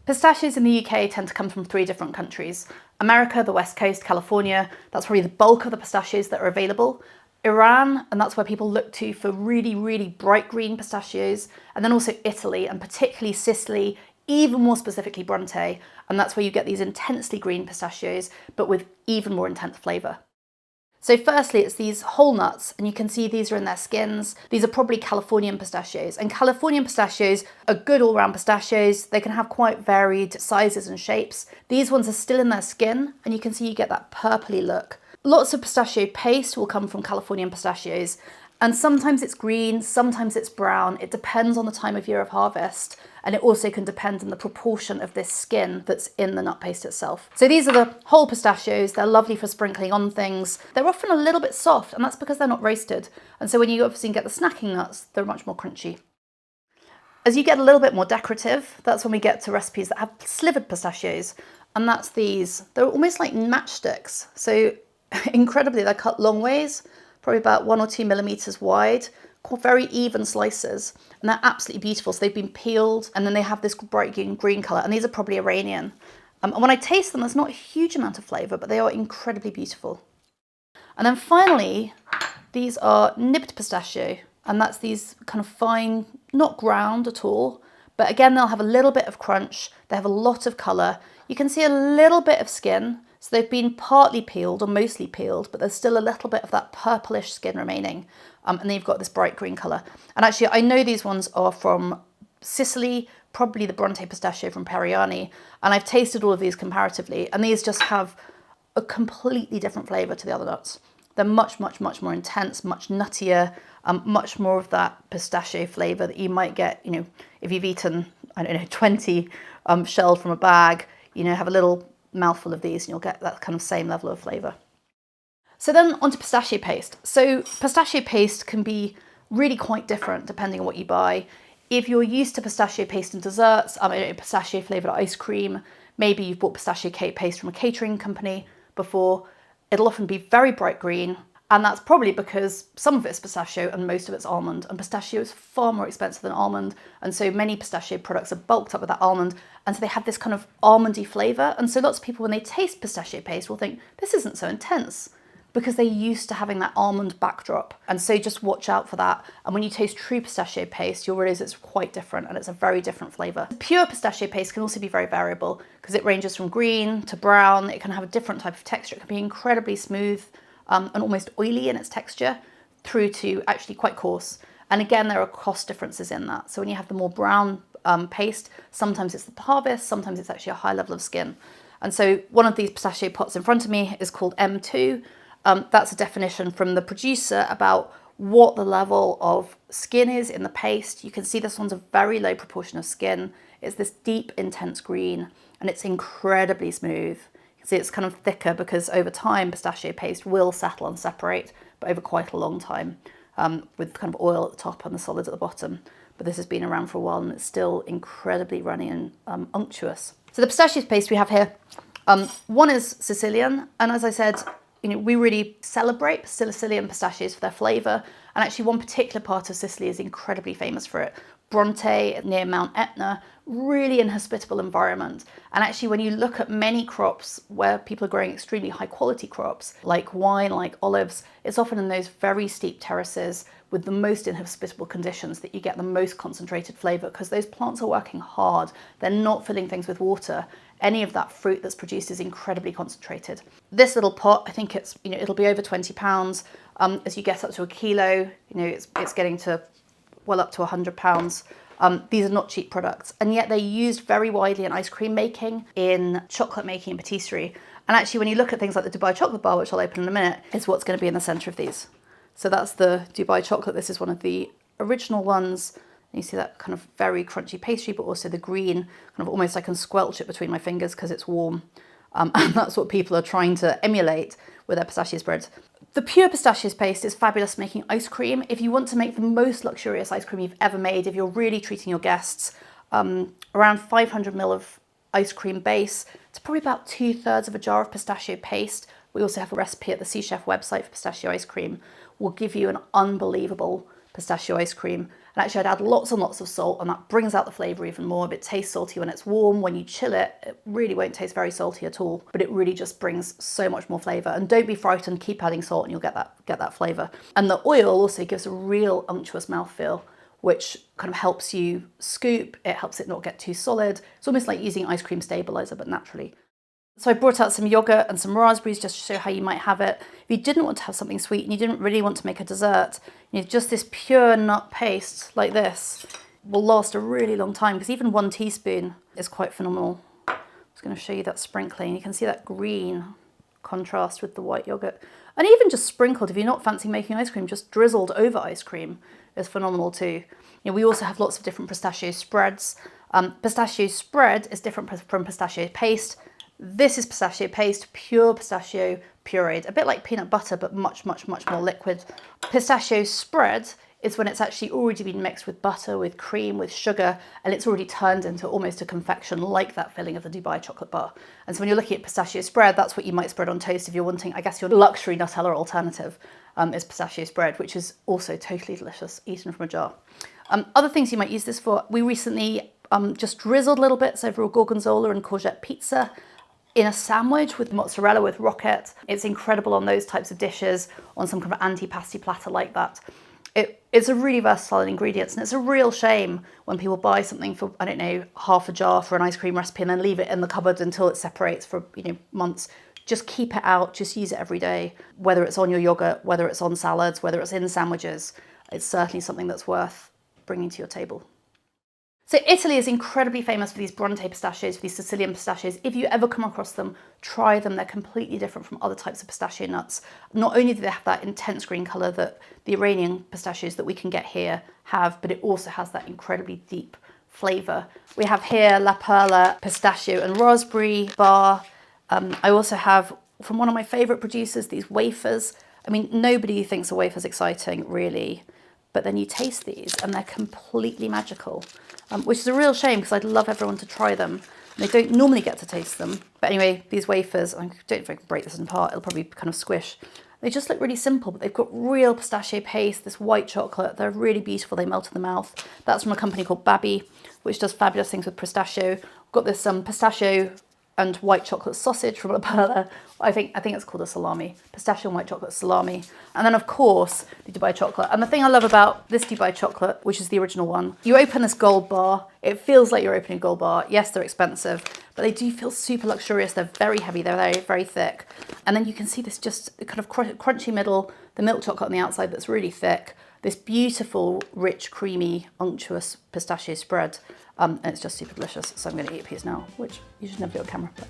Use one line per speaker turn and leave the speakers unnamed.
Pistachios in the UK tend to come from 3 different countries. America, the West Coast, California, that's probably the bulk of the pistachios that are available. Iran, and that's where people look to for really, really bright green pistachios. And then also Italy, and particularly Sicily, even more specifically Bronte. And that's where you get these intensely green pistachios, but with even more intense flavour. So firstly, it's these whole nuts, and you can see these are in their skins. These are probably Californian pistachios, and Californian pistachios are good all-round pistachios. They can have quite varied sizes and shapes. These ones are still in their skin, and you can see you get that purpley look. Lots of pistachio paste will come from Californian pistachios, and sometimes it's green, sometimes it's brown. It depends on the time of year of harvest, and it also can depend on the proportion of this skin that's in the nut paste itself. So these are the whole pistachios. They're lovely for sprinkling on things. They're often a little bit soft, and that's because they're not roasted. And so when you obviously get the snacking nuts, they're much more crunchy. As you get a little bit more decorative, that's when we get to recipes that have slivered pistachios. And that's these. They're almost like matchsticks. So incredibly, they're cut long ways, probably about 1 or 2 millimeters wide, very even slices, and they're absolutely beautiful. So they've been peeled, and then they have this bright green color, and these are probably Iranian. And when I taste them, there's not a huge amount of flavor, but they are incredibly beautiful. And then finally, these are nibbed pistachio, and that's these kind of fine, not ground at all, but again, they'll have a little bit of crunch. They have a lot of color. You can see a little bit of skin. So they've been partly peeled or mostly peeled, but there's still a little bit of that purplish skin remaining. And then you've got this bright green colour. And actually, I know these ones are from Sicily, probably the Bronte Pistachio from Periani. And I've tasted all of these comparatively, and these just have a completely different flavour to the other nuts. They're much, much, much more intense, much nuttier, much more of that pistachio flavour that you might get, you know, if you've eaten, I don't know, 20 shelled from a bag, you know, have a little mouthful of these and you'll get that kind of same level of flavour. So then onto pistachio paste. So pistachio paste can be really quite different depending on what you buy. If you're used to pistachio paste in desserts, pistachio flavoured ice cream, maybe you've bought pistachio paste from a catering company before, it'll often be very bright green, and that's probably because some of it's pistachio and most of it's almond, and pistachio is far more expensive than almond, and so many pistachio products are bulked up with that almond, and so they have this kind of almondy flavour, and so lots of people when they taste pistachio paste will think, this isn't so intense, because they're used to having that almond backdrop, and so just watch out for that, and when you taste true pistachio paste, you'll realise it's quite different, and it's a very different flavour. Pure pistachio paste can also be very variable, because it ranges from green to brown. It can have a different type of texture. It can be incredibly smooth, and almost oily in its texture, through to actually quite coarse. And again, there are cost differences in that. So when you have the more brown paste, sometimes it's the harvest, sometimes it's actually a high level of skin. And so one of these pistachio pots in front of me is called M2. That's a definition from the producer about what the level of skin is in the paste. You can see this one's a very low proportion of skin. It's this deep, intense green, and it's incredibly smooth. See, it's kind of thicker because over time pistachio paste will settle and separate, but over quite a long time, with kind of oil at the top and the solid at the bottom. But this has been around for a while and it's still incredibly runny and unctuous. So the pistachio paste we have here, one is Sicilian, and as I said, you know, we really celebrate Sicilian pistachios for their flavour, and actually one particular part of Sicily is incredibly famous for it. Bronte, near Mount Etna, really inhospitable environment. And actually when you look at many crops where people are growing extremely high quality crops, like wine, like olives, it's often in those very steep terraces with the most inhospitable conditions that you get the most concentrated flavour, because those plants are working hard. They're not filling things with water. Any of that fruit that's produced is incredibly concentrated. This little pot, I think it's, you know, it'll be over 20 pounds. As you get up to a kilo, you know, it's getting to well up to 100 pounds. These are not cheap products, and yet they're used very widely in ice cream making, in chocolate making and patisserie. And actually when you look at things like the Dubai chocolate bar, which I'll open in a minute, is what's going to be in the centre of these. So that's the Dubai chocolate. This is one of the original ones. And you see that kind of very crunchy pastry, but also the green, kind of almost I can squelch it between my fingers because it's warm. And that's what people are trying to emulate with their pistachio spreads. The pure pistachio paste is fabulous for making ice cream. If you want to make the most luxurious ice cream you've ever made, if you're really treating your guests, around 500 ml of ice cream base, it's probably about 2/3 of a jar of pistachio paste. We also have a recipe at the Sous Chef website for pistachio ice cream. Will give you an unbelievable pistachio ice cream. And actually I'd add lots and lots of salt, and that brings out the flavour even more. It tastes salty when it's warm. When you chill it, it really won't taste very salty at all, but it really just brings so much more flavour. And don't be frightened, keep adding salt and you'll get that flavour. And the oil also gives a real unctuous mouthfeel, which kind of helps you scoop. It helps it not get too solid. It's almost like using ice cream stabiliser, but naturally. So I brought out some yogurt and some raspberries just to show how you might have it. If you didn't want to have something sweet and you didn't really want to make a dessert, just this pure nut paste like this will last a really long time, because even 1 teaspoon is quite phenomenal. I'm just going to show you that sprinkling. You can see that green contrast with the white yogurt. And even just sprinkled, if you're not fancy making ice cream, just drizzled over ice cream is phenomenal too. We also have lots of different pistachio spreads. Pistachio spread is different from pistachio paste. This is pistachio paste, pure pistachio pureed, a bit like peanut butter, but much, much, much more liquid. Pistachio spread is when it's actually already been mixed with butter, with cream, with sugar, and it's already turned into almost a confection like that filling of the Dubai chocolate bar. And so when you're looking at pistachio spread, that's what you might spread on toast if you're wanting, I guess, your luxury Nutella alternative is pistachio spread, which is also totally delicious, eaten from a jar. Other things you might use this for, we recently just drizzled little bits over a gorgonzola and courgette pizza in a sandwich with mozzarella with rocket. It's incredible on those types of dishes, on some kind of antipasti platter like that. It's a really versatile ingredient, and it's a real shame when people buy something for, I don't know, half a jar for an ice cream recipe and then leave it in the cupboard until it separates for months. Just keep it out, just use it every day, whether it's on your yogurt, whether it's on salads, whether it's in sandwiches. It's certainly something that's worth bringing to your table. So Italy is incredibly famous for these Bronte pistachios, for these Sicilian pistachios. If you ever come across them, try them. They're completely different from other types of pistachio nuts. Not only do they have that intense green colour that the Iranian pistachios that we can get here have, but it also has that incredibly deep flavour. We have here La Perla pistachio and raspberry bar. I also have, from one of my favourite producers, these wafers. I mean, nobody thinks a wafer's exciting, really. But then you taste these and they're completely magical, which is a real shame because I'd love everyone to try them. And they don't normally get to taste them. But anyway, these wafers, I don't know if I can break this apart, it'll probably kind of squish. They just look really simple, but they've got real pistachio paste, this white chocolate. They're really beautiful, they melt in the mouth. That's from a company called Babi, which does fabulous things with pistachio. We've got this pistachio and white chocolate sausage from La Perla. I think it's called a salami, pistachio and white chocolate salami. And then of course, the Dubai chocolate. And the thing I love about this Dubai chocolate, which is the original one, you open this gold bar, it feels like you're opening a gold bar. Yes, they're expensive, but they do feel super luxurious. They're very heavy, they're very, very thick. And then you can see this just kind of crunchy middle, the milk chocolate on the outside that's really thick, this beautiful, rich, creamy, unctuous pistachio spread. And it's just super delicious. So I'm gonna eat a piece now, which you should never do on camera. But,